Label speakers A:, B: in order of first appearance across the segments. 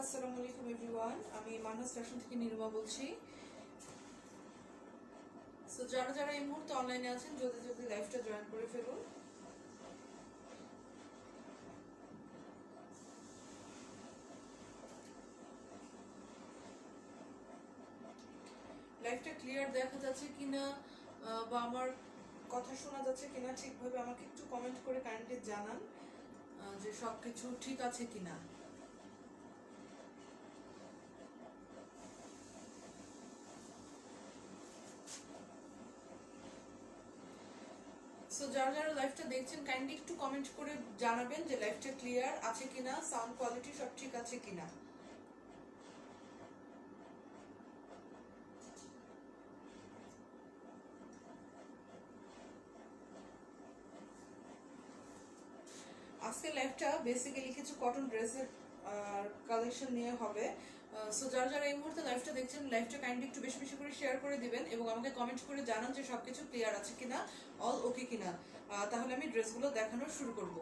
A: আসসালামু আলাইকুম এভরিওয়ান, আমি মানহাস ফ্যাশন থেকে নিরুমা বলছি। সো যারা যারা এই মুহূর্তে অনলাইনে আছেন জলদি জলদি লাইভটা জয়েন করে ফেলুন। লাইভটা ক্লিয়ার দেখা যাচ্ছে কিনা বা আমার কথা শোনা যাচ্ছে কিনা ঠিকভাবে আমাকে একটু কমেন্ট করে কাইন্ডলি জানান যে সবকিছু ঠিক আছে কিনা। সো যারা যারা লাইভটা দেখছেন কাইন্ডলি একটু কমেন্ট করে জানাবেন যে লাইভটা ক্লিয়ার আছে কিনা, সাউন্ড কোয়ালিটি সব ঠিক আছে কিনা। আজকে লাইভটা বেসিক্যালি কিছু কটন ড্রেসের কালেকশন নিয়ে হবে। সো যারা যারা এই মুহূর্তে লাইভটা দেখছেন লাইভটা কাইন্ডলি একটু বেশি বেশি করে শেয়ার করে দিবেন এবং আমাকে কমেন্ট করে জানান যে সবকিছু ক্লিয়ার আছে কিনা, অল ওকে কিনা। তাহলে আমি ড্রেসগুলো দেখানো শুরু করব।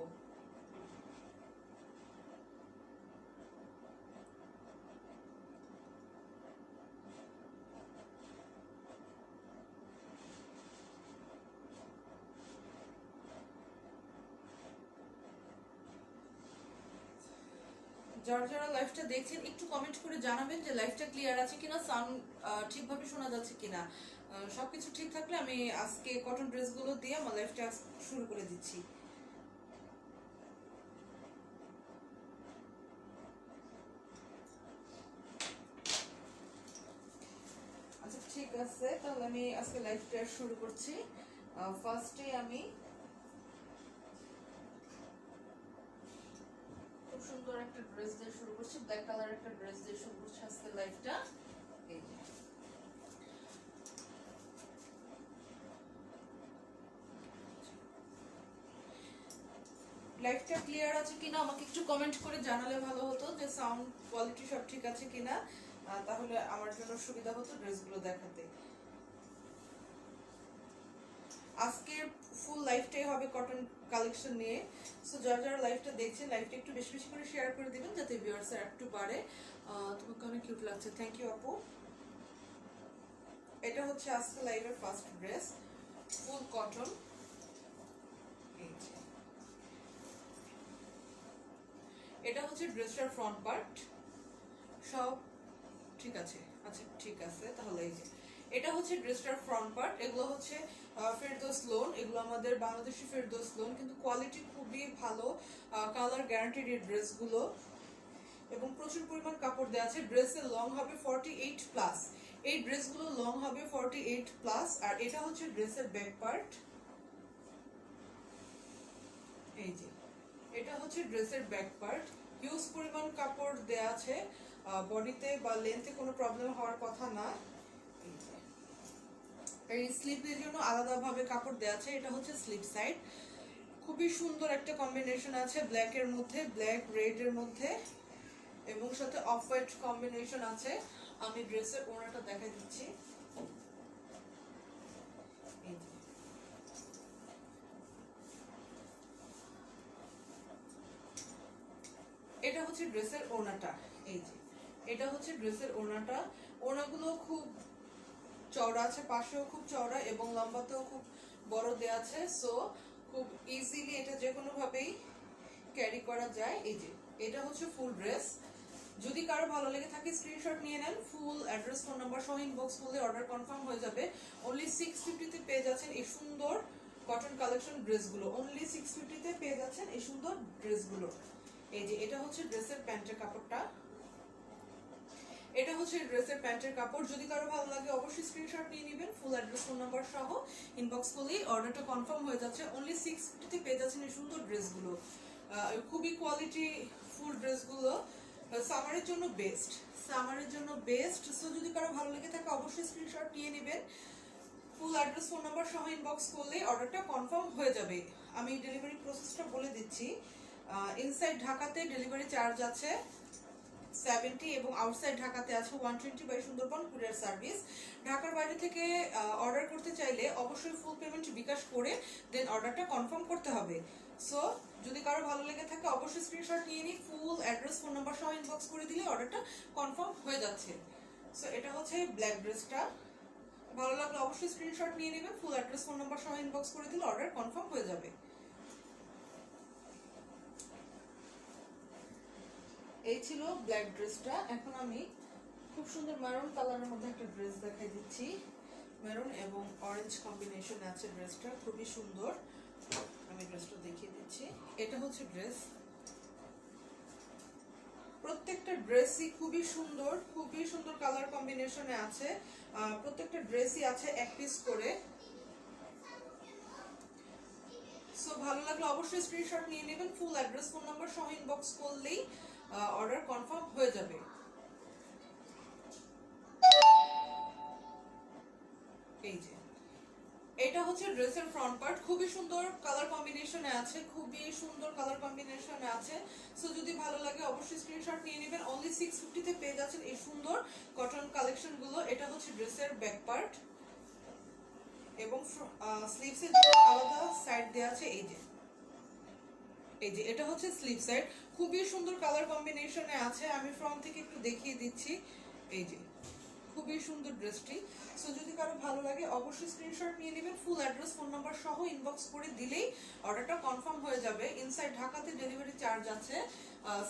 A: যারা যারা লাইভটা দেখছেন একটু কমেন্ট করে জানাবেন যে লাইভটা ক্লিয়ার আছে কিনা, সাউন্ড ঠিকভাবে শোনা যাচ্ছে কিনা। সবকিছু ঠিক থাকলে আমি আজকে কটন ড্রেসগুলো দিয়ে আমার লাইভটা শুরু করে দিচ্ছি। আচ্ছা ঠিক আছে, তাহলে আমি আজকে লাইভটা শুরু করছি। ফার্স্টে আমি খুব সুন্দর একটা ড্রেস দিয়ে শুরু করছি, ব্ল্যাক কালার একটা ড্রেস দিয়ে শুরু করছি আজকে লাইভটা। এই যে লাইভটা ক্লিয়ার আছে কিনা আমাকে একটু কমেন্ট করে জানালে ভালো হতো, যে সাউন্ড কোয়ালিটি সব ঠিক আছে কিনা, তাহলে আমার জন্য সুবিধা হতো ড্রেসগুলো দেখাতে। আজকে ফুল লাইভটাই হবে কটন কালেকশন নিয়ে। সো যারা যারা লাইভটা দেখছেন লাইভটা একটু বেশি বেশি করে শেয়ার করে দিবেন যাতে ভিউয়ার্সরা একটু বাড়ে। তোমাকে অনেক কিউট লাগছে, থ্যাংক ইউ আপু। এটা হচ্ছে আজকে লাইভের ফার্স্ট ড্রেস, ফুল কটন। এই যে এটা হচ্ছে ড্রেসটার ফ্রন্ট পার্ট, সব ঠিক আছে। আচ্ছা ঠিক আছে, তাহলে এই যে এটা হচ্ছে ড্রেসটার ফ্রন্ট পার্ট। এগুলো হচ্ছে ফেরদৌস লোন, এগুলো আমাদের বাংলাদেশি ফেরদৌস লোন, কিন্তু কোয়ালিটি খুবই ভালো, কালার গ্যারান্টিড এই ড্রেসগুলো এবং প্রচুর পরিমাণ কাপড় দেওয়া আছে। ড্রেসের লং হবে 48 প্লাস, এই ড্রেসগুলো লং হবে 48 প্লাস। আর এটা হচ্ছে ড্রেসের ব্যাক পার্ট, এই যে এটা হচ্ছে ড্রেসের ব্যাক পার্ট। হিউজ পরিমাণ কাপড় দেয়া আছে, বডিতে বা লেন্থে কোনো প্রবলেম হওয়ার কথা না। এই স্লিপের জন্য আলাদাভাবে কাপড় দেওয়া আছে, এটা হচ্ছে স্লিপ সাইড। খুবই সুন্দর একটা কম্বিনেশন আছে ব্ল্যাক এর মধ্যে, ব্ল্যাক রেড এর মধ্যে এবং সাথে অফ হোয়াইট কম্বিনেশন আছে। আমি ড্রেসের ওড়নাটা দেখাই দিচ্ছি। এটা হচ্ছে ড্রেসের ওড়নাটা, এই যে এটা হচ্ছে ড্রেসের ওড়নাটা। ওড়নাগুলো খুব চওড়া আছে, পাশেও খুব চওড়া এবং লম্বাতেও খুব বড় দেয়া আছে। সো খুব ইজিলি এটা যে কোনো ভাবেই ক্যারি করা যায়। এই যে এটা হচ্ছে ফুল ড্রেস। যদি কারো ভালো লেগে থাকে স্ক্রিনশট নিয়ে নেন, ফুল অ্যাড্রেস ফোন নাম্বার সহ ইনবক্স করলে অর্ডার কনফার্ম হয়ে যাবে। অনলি 650 তে পেয়ে যাচ্ছেন এই সুন্দর কটন কালেকশন ড্রেসগুলো, অনলি 650 তে পেয়ে যাচ্ছেন এই সুন্দর ড্রেসগুলো। এই যে এটা হচ্ছে ড্রেসের প্যান্টের কাপড়টা, এটা হচ্ছে ড্রেসের প্যান্টের কাপড়। যদি কারো ভালো লাগে অবশ্যই স্ক্রিনশট নিয়ে নেবেন, ফুল অ্যাড্রেস ফোন নাম্বার সহ ইনবক্স করলেই অর্ডারটা কনফার্ম হয়ে যাচ্ছে। অনলি 650 তে পেয়ে যাচ্ছেন এই সুন্দর ড্রেসগুলো, খুবই কোয়ালিটি ফুল ড্রেসগুলো। সামারের জন্য বেস্ট, সামারের জন্য বেস্ট। সো যদি কারো ভালো লেগে থাকে অবশ্যই স্ক্রিনশট নিয়ে নেবেন, ফুল অ্যাড্রেস ফোন নাম্বার সহ ইনবক্স করলে অর্ডারটা কনফার্ম হয়ে যাবে। আমি ডেলিভারি প্রসেসটা বলে দিচ্ছি। ইনসাইড ঢাকাতে ডেলিভারি চার্জ আছে 70 এবং আউটসাইড ঢাকাতে আছে 120 বাই সুন্দরবন কুরিয়ার সার্ভিস। ঢাকার বাইরে থেকে অর্ডার করতে চাইলে অবশ্যই ফুল পেমেন্ট বিকাশ করে দেন অর্ডারটা কনফার্ম করতে হবে। সো যদি কারো ভালো লেগে থাকে অবশ্যই স্ক্রিনশট নিয়ে নিই, ফুল অ্যাড্রেস ফোন নাম্বার সহ ইনবক্স করে দিলে অর্ডারটা কনফার্ম হয়ে যাচ্ছে। সো এটা হচ্ছে ব্ল্যাক ড্রেসটা, ভালো লাগলে অবশ্যই স্ক্রিনশট নিয়ে নেবেন, ফুল অ্যাড্রেস ফোন নাম্বার সহ ইনবক্স করে দিলে অর্ডার কনফার্ম হয়ে যাবে। এই ছিল ব্ল্যাক ড্রেসটা। এখন আমি খুব সুন্দর মেরুন কালারের মধ্যে একটা ড্রেস দেখাই দিচ্ছি। মেরুন এবং অরেঞ্জ কম্বিনেশন আছে ড্রেসটা, খুবই সুন্দর। আমি ড্রেসটা দেখিয়ে দিচ্ছি। এটা হচ্ছে ড্রেস, প্রত্যেকটা ড্রেসই খুবই সুন্দর কালার কম্বিনেশনে আছে। প্রত্যেকটা ড্রেসই আছে এক পিস করে। সো ভালো লাগলে অবশ্যই স্ক্রিনশট নিয়ে নেবেন, ফুল অ্যাড্রেস ফোন নাম্বার সহ ইনবক্স করলেই অর্ডার কনফার্ম হয়ে যাবে। এই যে এটা হচ্ছে ড্রেসের ফ্রন্ট পার্ট, খুবই সুন্দর কালার কম্বিনেশনে আছে, সো যদি ভালো লাগে অবশ্যই স্ক্রিনশট নিয়ে নেবেন। অনলি 650 তে পেয়ে যাচ্ছেন এই সুন্দর কটন কালেকশন গুলো। এটা হচ্ছে ড্রেসের ব্যাক পার্ট এবং স্লিভস এর জন্য আলাদা সাইড দেওয়া আছে। এই যে এটা হচ্ছে স্লিভ সাইড, খুবই সুন্দর কালার কম্বিনেশনে আছে। আমি ফ্রন্ট থেকে একটু দেখিয়ে দিচ্ছি। এই যে খুবই সুন্দর ড্রেসটি। সো যদি কারো ভালো লাগে অবশ্যই স্ক্রিনশট নিয়ে নেবেন, ফুল অ্যাড্রেস ফোন নাম্বার সহ ইনবক্স করে দিলেই অর্ডারটা কনফার্ম হয়ে যাবে। ইনসাইড ঢাকাতে ডেলিভারি চার্জ আছে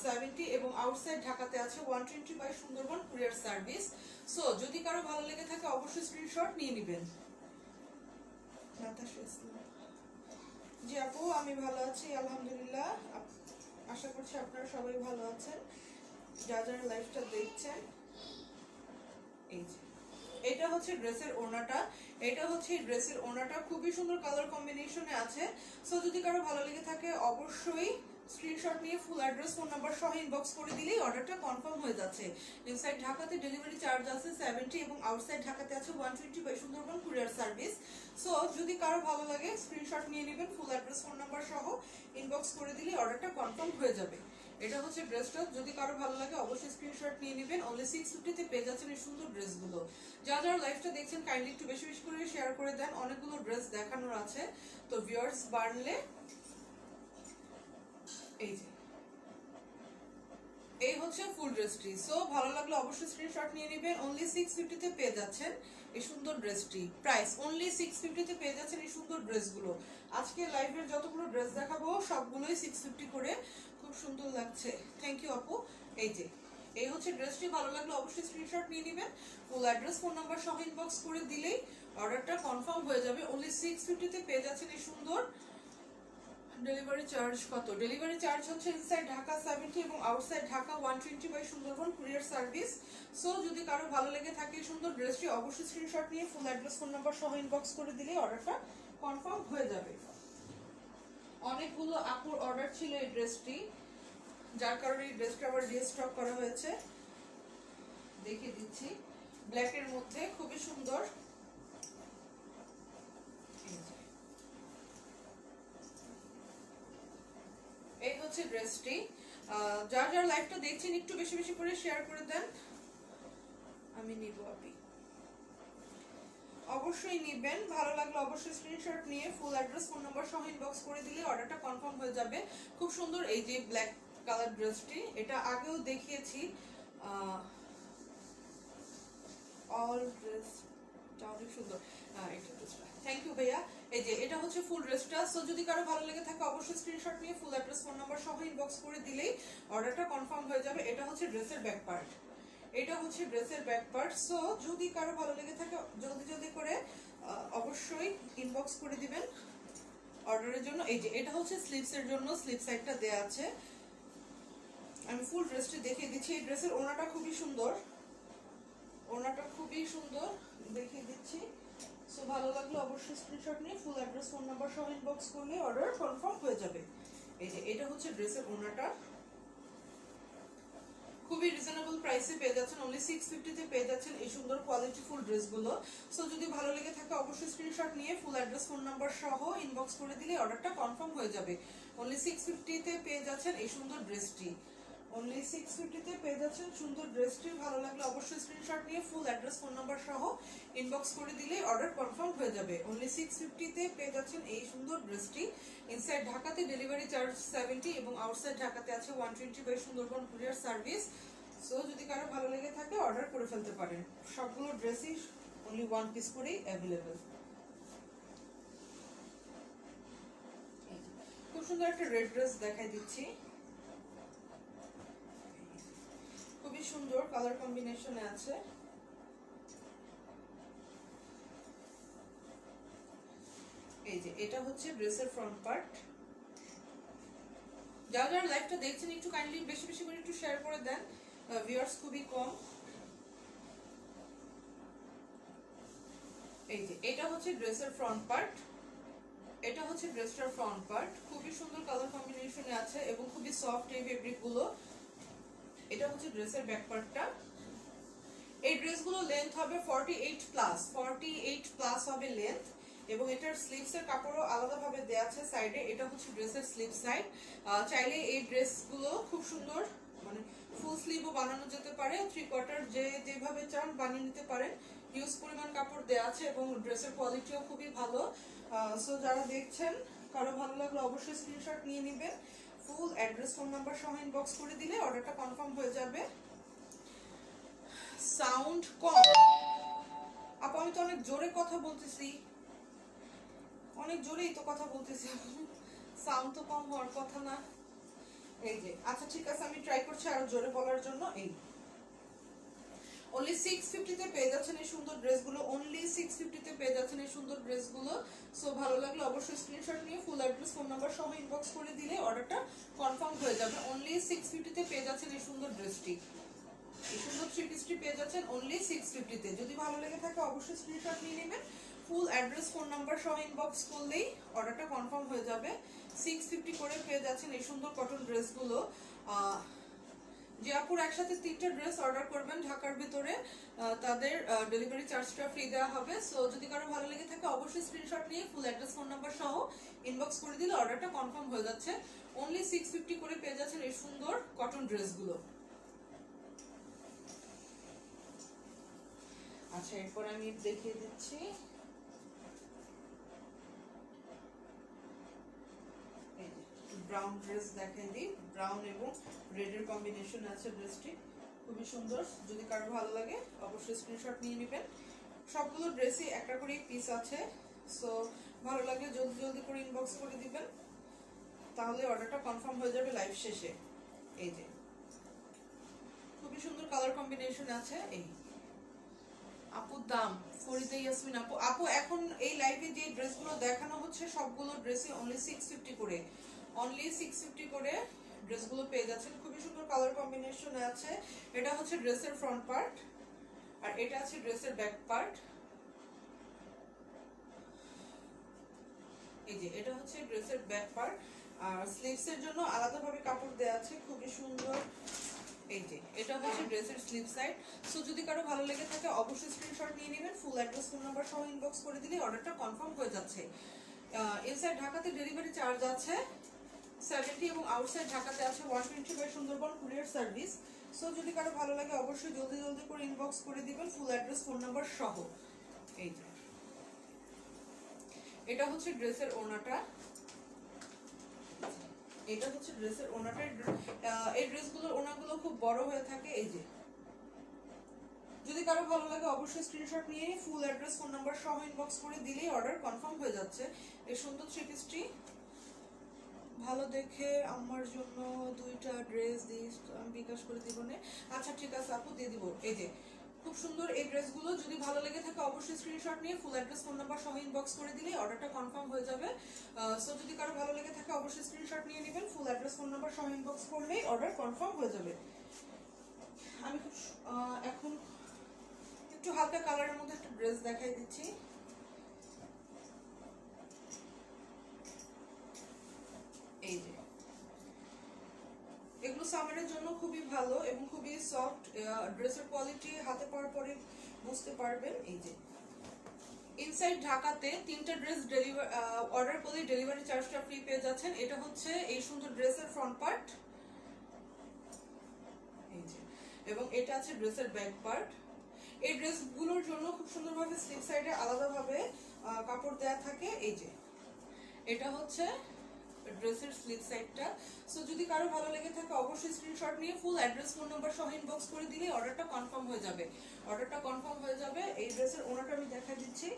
A: 70 এবং আউটসাইড ঢাকাতে আছে 120 by Sundarban courier service. So যদি কারো ভালো লেগে থাকে অবশ্যই স্ক্রিনশট নিয়ে নেবেন। জি আপু, আমি ভালো আছি আলহামদুলিল্লাহ। আশা করছি আপনারা সবাই ভালো আছেন, যারা লাইভটা দেখছেন। এই যে এটা হচ্ছে ড্রেসের ওড়নাটা, খুবই সুন্দর কালার কম্বিনেশনে আছে। সো যদি কারো ভালো লেগে থাকে অবশ্যই স্ক্রিনশট নিয়ে ফুল অ্যাড্রেস ফোন নাম্বার সহ ইনবক্স করে দিলেই অর্ডারটা কনফার্ম হয়ে যাচ্ছে। ইনসাইড ঢাকাতে ডেলিভারি চার্জ আছে 70 এবং আউটসাইড ঢাকাতে আছে 120 by Sundarban courier service. So যদি কারো ভালো লাগে স্ক্রিনশট নিয়ে নেবেন, ফুল অ্যাড্রেস ফোন নাম্বার সহ ইনবক্স করে দিলেই অর্ডারটা কনফার্ম হয়ে যাবে। এটা হচ্ছে ড্রেসটা, যদি কারো ভালো লাগে অবশ্যই স্ক্রিনশট নিয়ে নেবেন। অনলি 650 তে পেয়ে যাচ্ছেন এই সুন্দর ড্রেসগুলো। যারা লাইভটা দেখছেন কাইন্ডলি একটু বেশি বেশি করে শেয়ার করে দেন, অনেকগুলো ড্রেস দেখানোর আছে, তো ভিউয়ার্স বাড়লে। এই যে এই হচ্ছে ফুল ড্রেসটি। সো ভালো লাগলে অবশ্যই স্ক্রিনশট নিয়ে নেবেন। অনলি 650 তে পেয়ে যাচ্ছেন এই সুন্দর ড্রেসটি। প্রাইস অনলি 650 তে পেয়ে যাচ্ছেন এই সুন্দর ড্রেসগুলো। আজকে লাইভের যতগুলো ড্রেস দেখাবো সবগুলোই 650 করে, খুব সুন্দর লাগছে। থ্যাংক ইউ আপু। এই যে এই হচ্ছে ড্রেসটি, ভালো লাগলে অবশ্যই স্ক্রিনশট নিয়ে নেবেন, ফুল অ্যাড্রেস ফোন নাম্বার সহ ইনবক্স করে দিলেই অর্ডারটা কনফার্ম হয়ে যাবে। অনলি 650 তে পেয়ে যাচ্ছেন এই সুন্দর। ডেলিভারি চার্জ কত? ডেলিভারি চার্জ হচ্ছে ইনসাইড ঢাকা 70 এবং outside Dhaka 120 by Sundarban courier service. So যদি কারো ভালো লেগে থাকে সুন্দর ড্রেসটি অবশ্যই স্ক্রিনশট নিয়ে ফুল অ্যাড্রেস ফোন নাম্বার সহ ইনবক্স করে দিলেই অর্ডারটা কনফার্ম হয়ে যাবে। অনেকগুলো আপুর অর্ডার ছিল এই ড্রেসটি, যার কারণে এই ড্রেসটা আবার রিস্টক করা হয়েছে। দেখিয়ে দিচ্ছি, ব্ল্যাকের মধ্যে খুবই সুন্দর। এই হচ্ছে ড্রেসটি। যারা লাইভটা দেখছেন একটু বেশি বেশি করে শেয়ার করে দেন। আমি নিব, আপনি অবশ্যই নিবেন। ভালো লাগলে অবশ্যই স্ক্রিনশট নিয়ে ফুল অ্যাড্রেস ফোন নাম্বার সহ ইনবক্স করে দিলে অর্ডারটা কনফার্ম হয়ে যাবে। খুব সুন্দর এই যে ব্ল্যাক কালার ড্রেসটি, এটা আগেও দেখিয়েছি। অল ড্রেসটা অনেক সুন্দর। এটা ড্রেসটা, থ্যাংক ইউ ভাইয়া। এই যে এটা হচ্ছে ফুল ড্রেসটা। সো যদি কারো ভালো লেগে থাকে অবশ্যই স্ক্রিনশট নিয়ে ফুল অ্যাড্রেস ফোন নাম্বার সহ ইনবক্স করে দিলেই অর্ডারটা কনফার্ম হয়ে যাবে। এটা হচ্ছে ড্রেসের ব্যাক পার্ট। সো যদি কারো ভালো লেগে থাকে জলদি জলদি করে অবশ্যই ইনবক্স করে দিবেন অর্ডারের জন্য। এই যে এটা হচ্ছে স্লিভস এর জন্য, স্লিভ সাইডটা দেয়া আছে। আমি ফুল ড্রেসটি দেখিয়ে দিচ্ছি। এই ড্রেসের ওড়নাটা খুবই সুন্দর, দেখিয়ে দিচ্ছি। সো ভালো লাগলে অবশ্যই স্ক্রিনশট নিয়ে ফুল অ্যাড্রেস ফোন নাম্বার সহ ইনবক্স করলে অর্ডার কনফার্ম হয়ে যাবে। এই যে এটা হচ্ছে ড্রেসের ওড়নাটা, খুবই রিজনেবল প্রাইসে পেয়ে যাচ্ছেন। অনলি 650 তে পেয়ে যাচ্ছেন এই সুন্দর কোয়ালিটি ফুল ড্রেসগুলো। সো যদি ভালো লেগে থাকে অবশ্যই স্ক্রিনশট নিয়ে ফুল অ্যাড্রেস ফোন নাম্বার সহ ইনবক্স করে দিলে অর্ডারটা কনফার্ম হয়ে যাবে। অনলি 650 তে পেয়ে যাচ্ছেন এই সুন্দর ড্রেসটি। অনলি 650 তে পেয়ে যাচ্ছেন সুন্দর ড্রেসটি। ভালো লাগলে অবশ্যই স্ক্রিনশট নিয়ে ফুল অ্যাড্রেস ফোন নাম্বার সহ ইনবক্স করে দিলে অর্ডার কনফার্ম হয়ে যাবে। অনলি 650 তে পেয়ে যাচ্ছেন এই সুন্দর ড্রেসটি। ইনসাইড ঢাকাতে ডেলিভারি চার্জ 70 এবং আউটসাইড ঢাকাতে আছে 120 by Sundarban courier service. So যদি কারো ভালো লেগে থাকে অর্ডার করে ফেলতে পারেন। সবগুলো ড্রেসই অনলি 1 পিস করেই অ্যাভেলেবেল। খুব সুন্দর একটা রেড ড্রেস দেখাই দিচ্ছি, খুবই সুন্দর কালার কম্বিনেশনে আছে। এই যে এটা হচ্ছে ড্রেসের ফ্রন্ট পার্ট। যারা যারা লাইভটা দেখছেন একটু কাইন্ডলি বেশি বেশি করে একটু শেয়ার করে দেন, ভিউয়ার্স খুবই কম। এই যে এটা হচ্ছে ড্রেসের ফ্রন্ট পার্ট, এটা হচ্ছে ড্রেসটার ফ্রন্ট পার্ট। খুবই সুন্দর কালার কম্বিনেশনে আছে এবং খুবই সফট এই ফেব্রিক গুলো। এটা হচ্ছে ড্রেসের ব্যাক পার্টটা। এই ড্রেসগুলো লেন্থ হবে 48 প্লাস হবে লেন্থ, এবং এটার স্লিভস এর কাপড়ও আলাদাভাবে দেয়া আছে সাইডে। এটা হচ্ছে ড্রেসের স্লিভ সাইড। চাইলে এই ড্রেসগুলো খুব সুন্দর মানে ফুল স্লিভও বানানো যেতে পারে, 3/4 যেভাবে চান বানিয়ে নিতে পারেন। হিউজ পরিমাণ কাপড় দেয়া আছে এবং ড্রেসের কোয়ালিটিও খুবই ভালো। সো যারা দেখছেন কারো ভালো লাগলে অবশ্যই স্ক্রিনশট নিয়ে নেবেন। ফুল অ্যাড্রেস ফোন নাম্বার সহ ইনবক্স করে দিলে অর্ডারটা কনফার্ম হয়ে যাবে। সাউন্ড কম আপু, আমি তো অনেক জোরে কথা বলতেছি, অনেক জোরেই তো কথা বলতেছি, সাউন্ড তো কম হওয়ার কথা না। এই যে আচ্ছা ঠিক আছে, আমি ট্রাই করছি আরো জোরে বলার জন্য। এই অনলি 650 তে পেয়ে যাচ্ছেন এই সুন্দর ড্রেসগুলো। অনলি 650 তে পেয়ে যাচ্ছেন এই সুন্দর ড্রেসগুলো। সো ভালো লাগলে অবশ্যই স্ক্রিনশট নিয়ে ফুল অ্যাড্রেস ফোন নাম্বার সহ ইনবক্স করে দিলে অর্ডারটা কনফার্ম হয়ে যাবে। অনলি 650 তে পেয়ে যাচ্ছেন এই সুন্দর ড্রেসটি। এই সুন্দর থ্রি পিসটি পেয়ে যাচ্ছেন অনলি 650 তে। যদি ভালো লেগে থাকে অবশ্যই স্ক্রিনশট নিয়ে নেবেন। ফুল অ্যাড্রেস ফোন নাম্বার সহ ইনবক্স করলেই অর্ডারটা কনফার্ম হয়ে যাবে। 650 করে পেয়ে যাচ্ছেন এই সুন্দর কটন ড্রেসগুলো। যে আপুর একসাথে 3টা ড্রেস অর্ডার করবেন ঢাকার ভিতরে, তাদের ডেলিভারি চার্জটা ফ্রি দেওয়া হবে। সো যদি কারো ভালো লেগে থাকে অবশ্যই স্ক্রিনশট নিয়ে ফুল অ্যাড্রেস ফোন নাম্বার সহ ইনবক্স করে দিলে অর্ডারটা কনফার্ম হয়ে যাচ্ছে। অনলি 650 করে পেয়ে যাচ্ছেন এই সুন্দর কটন ড্রেসগুলো। আচ্ছা এরপর আমি দেখিয়ে দিচ্ছি ব্রাউন ড্রেস দেখাই দিই। ব্রাউন এবং রেড এর কম্বিনেশন আছে ড্রেসটি, খুবই সুন্দর। যদি কারো ভালো লাগে অবশ্যই স্ক্রিনশট নিয়ে নেবেন। সবগুলো ড্রেসই একটা করে পিস আছে। সো ভালো লাগলে জলদি জলদি করে ইনবক্স করে দিবেন, তাহলে অর্ডারটা কনফার্ম হয়ে যাবে লাইভ শেষে। এই যে খুবই সুন্দর কালার কম্বিনেশন আছে। এই আপুর দাম ফরিদা ইয়াসমিন আপু, আপু এখন এই লাইভে যে ড্রেসগুলো দেখানো হচ্ছে সবগুলো ড্রেসই অনলি 650 করে, অনলি 650 করে ড্রেসগুলো পেয়ে যাচ্ছেন। খুবই সুন্দর কালার কম্বিনেশন আছে। এটা হচ্ছে ড্রেসের ফ্রন্ট পার্ট আর এটা আছে ড্রেসের ব্যাক পার্ট। এই যে এটা হচ্ছে ড্রেসের ব্যাক পার্ট, আর স্লিভস এর জন্য আলাদাভাবে কাপড় দেওয়া আছে, খুবই সুন্দর। এই যে এটা হচ্ছে ড্রেসের স্লিভ সাইড। সো যদি কারো ভালো লেগে থাকে অবশ্যই স্ক্রিনশট নিয়ে নেবেন। ফুল অ্যাড্রেস ফোন নাম্বার সহ ইনবক্স করে দিলে অর্ডারটা কনফার্ম হয়ে যাচ্ছে। ইনসাইড ঢাকাতে ডেলিভারি চার্জ আছে 70 এবং আউটসাইড ঢাকাতে আছে 120 by Sundarban courier service. So যদি কারো ভালো লাগে অবশ্যই জলদি জলদি করে ইনবক্স করে দিবেন ফুল অ্যাড্রেস ফোন নাম্বার সহ। এই যে এটা হচ্ছে ড্রেসের ওড়নাটা, এটা হচ্ছে ড্রেসের ওড়নাটা। এই ড্রেসগুলোর ওড়নাগুলো খুব বড় হয়ে থাকে। এই যে যদি কারো ভালো লাগে অবশ্যই স্ক্রিনশট নিয়ে ফুল অ্যাড্রেস ফোন নাম্বার সহ ইনবক্স করে দিলেই অর্ডার কনফার্ম হয়ে যাচ্ছে। এই সুন্দর থ্রি পিসটি ভালো দেখে আমার জন্য 2টা ড্রেস দিস, আমি বিকাশ করে দিব না। আচ্ছা ঠিক আছে আপু দিয়ে দিব। এই যে খুব সুন্দর এই ড্রেসগুলো, যদি ভালো লেগে থাকে অবশ্যই স্ক্রিনশট নিয়ে ফুল অ্যাড্রেস ফোন নাম্বার সহ ইনবক্স করে দিলেই অর্ডারটা কনফার্ম হয়ে যাবে। সো যদি কারো ভালো লেগে থাকে অবশ্যই স্ক্রিনশট নিয়ে নেবেন। ফুল অ্যাড্রেস ফোন নাম্বার সহ ইনবক্স করলেই অর্ডার কনফার্ম হয়ে যাবে। আমি খুব এখন একটু হালকা কালারের মধ্যে একটা ড্রেস দেখাই দিচ্ছি। এই যে এগুলো সামারের জন্য খুবই ভালো এবং খুবই সফট। ড্রেসের কোয়ালিটি হাতে পাওয়ার পরে বুঝতে পারবেন। এই যে ইনসাইড ঢাকাতে 3টা ড্রেস অর্ডার করলে ডেলিভারি চার্জটা ফ্রি পেয়ে যাচ্ছেন। এটা হচ্ছে এই সুন্দর ড্রেসের ফ্রন্ট পার্ট, এই যে, এবং এটা আছে ড্রেসের ব্যাক পার্ট। এই ড্রেসগুলোর জন্য খুব সুন্দরভাবে স্লিপ সাইডে আলাদাভাবে কাপড় দেয়া থাকে। এই যে এটা হচ্ছে ড্রেসের স্লিপ সাইডটা। সো যদি কারো ভালো লেগে থাকে অবশ্যই স্ক্রিনশট নিয়ে ফুল অ্যাড্রেস ফোন নাম্বার সহ ইনবক্স করে দিলে অর্ডারটা কনফার্ম হয়ে যাবে। অর্ডারটা কনফার্ম হয়ে যাবে। এই ড্রেসের ওনাটা আমি দেখা দিচ্ছি।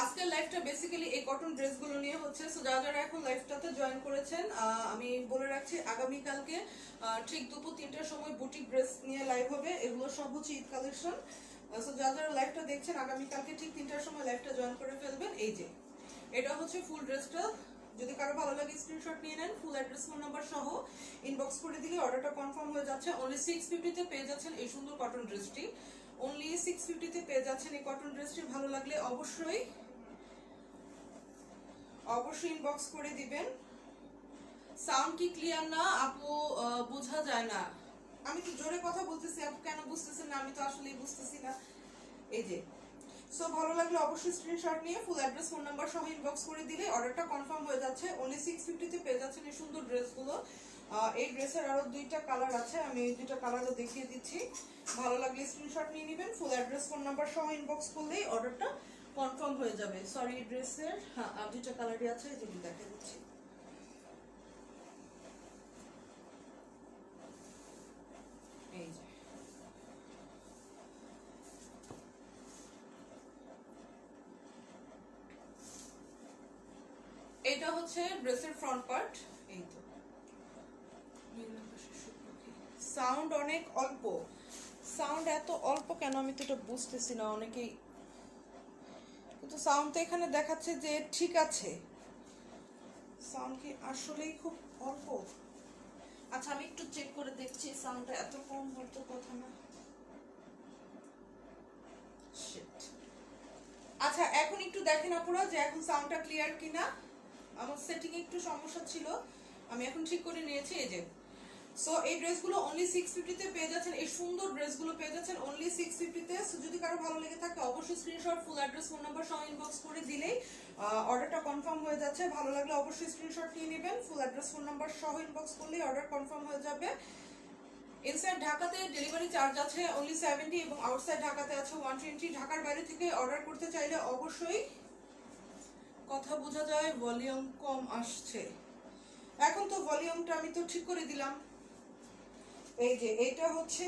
A: আজকের লাইভটা বেসিক্যালি এই কটন ড্রেসগুলো নিয়ে হচ্ছে। সো যারা যারা এখন লাইভটাতে জয়েন করেছেন আমি বলে রাখছি আগামীকালকে ঠিক দুপুর 3টার সময় বুটিক ড্রেস নিয়ে লাইভ হবে। এগুলো সব হচ্ছে ঈদ কালেকশন। সো যারা যারা লাইভটা দেখছেন আগামীকালকে ঠিক 3টার সময় লাইভটা জয়েন করে ফেলবেন। এই যে এটা হচ্ছে ফুল ড্রেসটা। যদি কারো ভালো লাগে স্ক্রিনশট নিয়ে নেন, ফুল অ্যাড্রেস ফোন নাম্বার সহ ইনবক্স করে দিলে অর্ডারটা কনফার্ম হয়ে যাচ্ছে। অনলি 650 তে পেয়ে যাচ্ছেন এই সুন্দর কটন ড্রেসটি। অনলি 650 তে পেয়ে যাচ্ছেন এই কটন ড্রেসটি। ভালো লাগলে অবশ্যই ইনবক্স করে দিবেন। সাউন্ড কি ক্লিয়ার না আপু? বোঝা যায় না। আমি তো জোরে কথা বলতেছি, আপু কেন বুঝতেছেন না? আমি তো আসলেই বুঝতেছি না। এই যে সো ভালো লাগলে অবশ্যই স্ক্রিনশট নিয়ে ফুল অ্যাড্রেস ফোন নাম্বার সহ ইনবক্স করে দিলে অর্ডারটা কনফার্ম হয়ে যাচ্ছে। অনলি 650 তে পেয়ে যাচ্ছেন এই সুন্দর ড্রেসগুলো। এই ড্রেসের আরো 2টা কালার আছে, আমি এই 2টা কালারও দেখিয়ে দিচ্ছি। ভালো লাগলে স্ক্রিনশট নিয়ে নেবেন। ফুল অ্যাড্রেস ফোন নাম্বার সহ ইনবক্স করলেই অর্ডারটা কনফার্ম হয়ে যাবে। সরি ড্রেসের আর 2টা কালারই আছে, যেগুলো দেখা দিচ্ছি। এই যে এটা হচ্ছে ড্রেসের ফ্রন্ট পার্ট। এই তো সাউন্ড অনেক অল্প। সাউন্ড এত অল্প কেন আমি তো এটা বুঝতেছি না। অনেকেই কিন্তু সাউন্ড তো এখানে দেখাচ্ছে যে ঠিক আছে। সাউন্ড কি আসলেই খুব অল্প? আচ্ছা আমি একটু চেক করে দেখছি। সাউন্ডটা এত কম হয়তো কথা না। আচ্ছা এখন একটু দেখেন আপুরা যে এখন সাউন্ডটা ক্লিয়ার কিনা। আমার সেটিং এ একটু সমস্যা ছিল, আমি এখন ঠিক করে নিয়েছি। এই যে সো এই ড্রেসগুলো অনলি 650 তে পেয়ে যাচ্ছেন। এই সুন্দর ড্রেসগুলো পেয়ে যাচ্ছেন অনলি 650 তে। সো যদি কারো ভালো লেগে থাকে অবশ্যই স্ক্রিনশট ফুল অ্যাড্রেস ফোন নাম্বার সহ ইনবক্স করে দিলেই অর্ডারটা কনফার্ম হয়ে যাচ্ছে। ভালো লাগলে অবশ্যই স্ক্রিনশট নিয়ে নেবেন। ফুল অ্যাড্রেস ফোন নাম্বার সহ ইনবক্স করলেই অর্ডার কনফার্ম হয়ে যাবে। ইনসাইড ঢাকাতে ডেলিভারি চার্জ আছে অনলি 70 এবং আউটসাইড ঢাকাতে আছে 120। ঢাকার বাইরে থেকে অর্ডার করতে চাইলে অবশ্যই কথা বোঝা যায় ভলিউম কম আসছে। এখন তো ভলিউমটা আমি তো ঠিক করে দিলাম। এই যে এটা হচ্ছে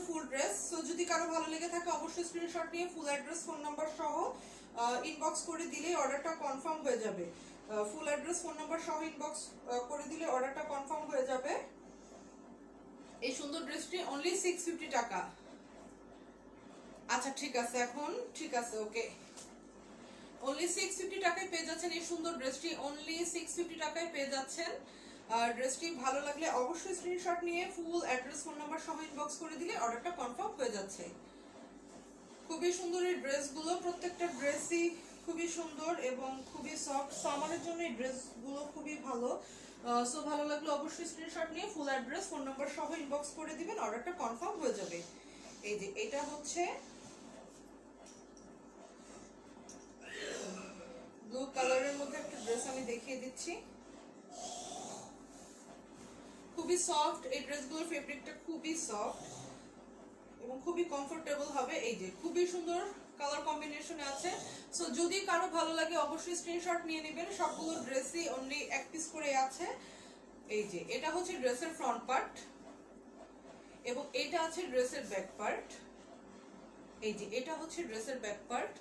A: ফুল ড্রেস। সো যদি কারো ভালো লেগে থাকে অবশ্যই স্ক্রিনশট নিয়ে ফুল অ্যাড্রেস ফোন নাম্বার সহ ইনবক্স করে দিলে অর্ডারটা কনফার্ম হয়ে যাবে। ফুল অ্যাড্রেস ফোন নাম্বার সহ ইনবক্স করে দিলে অর্ডারটা কনফার্ম হয়ে যাবে। এই সুন্দর ড্রেসটি অনলি 650 টাকা। আচ্ছা ঠিক আছে, এখন ঠিক আছে, ওকে। অনলি 650 টাকায় পেয়ে যাচ্ছেন এই সুন্দর ড্রেসটি। অনলি 650 টাকায় পেয়ে যাচ্ছেন। ড্রেসটি ভালো লাগলে অবশ্যই স্ক্রিনশট নিয়ে ফুল অ্যাড্রেস ফোন নাম্বার সহ ইনবক্স করে দিলে অর্ডারটা কনফার্ম হয়ে যাচ্ছে। খুবই সুন্দর এই ড্রেসগুলো, প্রত্যেকটা ড্রেসই খুবই সুন্দর এবং খুবই সফট। সামারের জন্য এই ড্রেসগুলো খুবই ভালো। সো ভালো লাগলে অবশ্যই স্ক্রিনশট নিয়ে ফুল অ্যাড্রেস ফোন নাম্বার সহ ইনবক্স করে দিবেন, অর্ডারটা কনফার্ম হয়ে যাবে। এই যে এটা হচ্ছে ব্লু কালারের মধ্যে একটা ড্রেস আমি দেখিয়ে দিচ্ছি। খুবই সফট এই ড্রেসগুলোর ফেব্রিকটা খুবই সফট এবং খুবই কমফোর্টেবল হবে। এই যে খুবই সুন্দর কালার কম্বিনেশনে আছে। সো যদি কারো ভালো লাগে অবশ্যই স্ক্রিনশট নিয়ে নেবেন। সবগুলো ড্রেসই অনলি এক পিস করে আছে। এই যে এটা হচ্ছে ড্রেসের ফ্রন্ট পার্ট এবং এটা আছে ড্রেসের ব্যাক পার্ট। এই যে এটা হচ্ছে ড্রেসের ব্যাক পার্ট।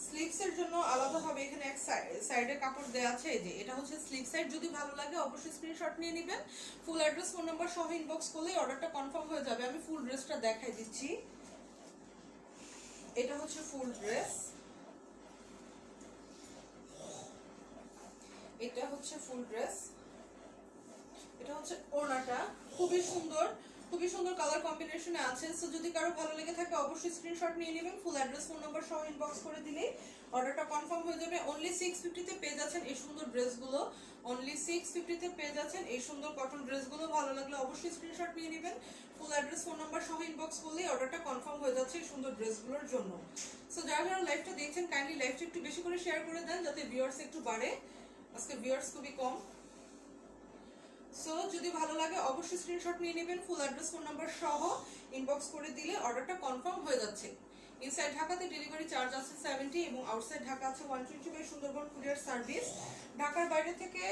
A: স্লিভসের জন্য আলাদাভাবে এখানে এক সাইডে কাপড় দেওয়া আছে। এই যে এটা হচ্ছে স্লিভ সাইড। যদি ভালো লাগে অবশ্যই স্ক্রিনশট নিয়ে নেবেন। ফুল অ্যাড্রেস ফোন নাম্বার সহ ইনবক্স করলেই অর্ডারটা কনফার্ম হয়ে যাবে। আমি ফুল ড্রেসটা দেখাই দিচ্ছি। এটা হচ্ছে ফুল ড্রেস। এটা হচ্ছে ফুল ড্রেস। এটা হচ্ছে ওড়নাটা খুবই সুন্দর। খুবই সুন্দর কালার কম্বিনেশনে আছে। সো যদি কারো ভালো লেগে থাকে অবশ্যই স্ক্রিনশট নিয়ে নেবেন, ফুল অ্যাড্রেস ফোন নাম্বার সহ ইনবক্স করে দিলেই অর্ডারটা কনফার্ম হয়ে যাবে। অনলি 650 তে পেয়ে যাচ্ছেন এই সুন্দর ড্রেসগুলো, অনলি 650 তে পেয়ে যাচ্ছেন এই সুন্দর কটন ড্রেসগুলো। ভালো লাগলে অবশ্যই স্ক্রিনশট নিয়ে নেবেন, ফুল অ্যাড্রেস ফোন নাম্বার সহ ইনবক্স করলেই অর্ডারটা কনফার্ম হয়ে যাচ্ছে এই সুন্দর ড্রেসগুলোর জন্য। সো যারা যারা লাইভটা দেখছেন কাইন্ডলি লাইভটা একটু বেশি করে শেয়ার করে দেন যাতে ভিউয়ার্স একটু বাড়ে, আজকে ভিউয়ার্স খুবই কম। সো যদি ভালো লাগে অবশ্যই স্ক্রিনশট নিয়ে নেবেন, ফুল অ্যাড্রেস ফোন নাম্বার সহ ইনবক্স করে দিলে অর্ডারটা কনফার্ম হয়ে যাচ্ছে। ইনসাইড ঢাকাতে ডেলিভারি চার্জ আছে 70 এবং আউটসাইড ঢাকা আছে 120 বাই সুন্দরবন কুরিয়ার সার্ভিস। ঢাকার বাইরে থেকে